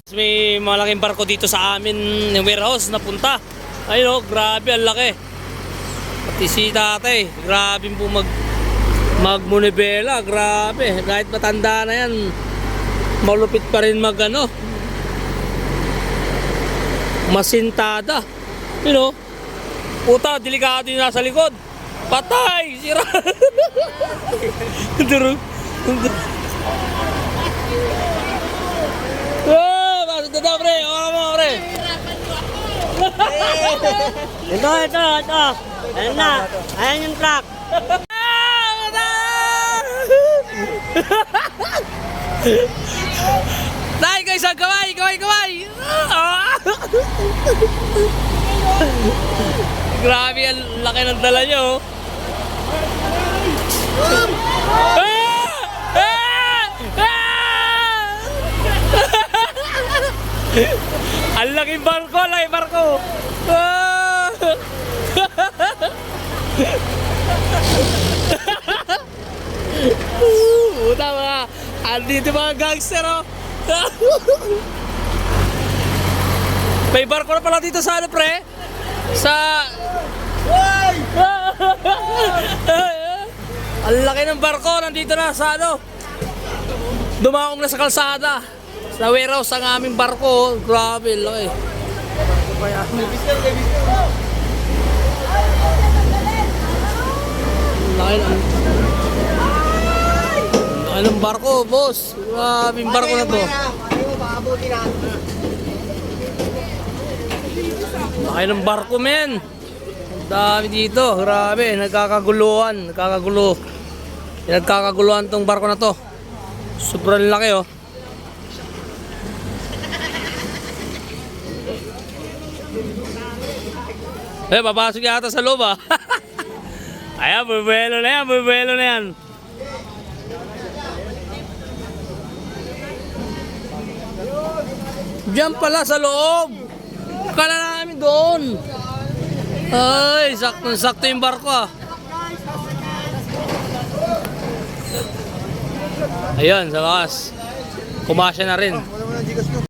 May malaking barko dito sa amin ng warehouse na punta. Ayun oh, grabe ang laki. Pati si tatay, grabe po magmunibela, grabe. Kahit matanda na yan, malupit pa rin masintada. You know, puta, delikado yung nasa likod. Patay! Sira! Ito, pre. Oras mo, pre. Ito. Ayan na. Ayan yung truck. Dahil kayo sa kaway. Grabe, ang laki ng dala nyo. Ang laking barko, Puta mga, andito mga gangster oh. May barko na pala dito sa ano pre? Sa... Ang laki ng barko, nandito na sa ano. Dumaong na sa kalsada. Sa warehouse ang aming barko. Grabe, laki. Laki ng barko, boss. Grabe yung barko na to. Laki ng barko, men. Ang dami dito. Grabe, nagkakaguluhan tong barko na to. Sobrang laki, oh. Papasok yata sa loob ah. Ayan, bubuelo na yan. Diyan pala sa loob. Kala namin doon. Ay, sakto yung barko ah. Ayun, sa wakas. Kumasya na rin.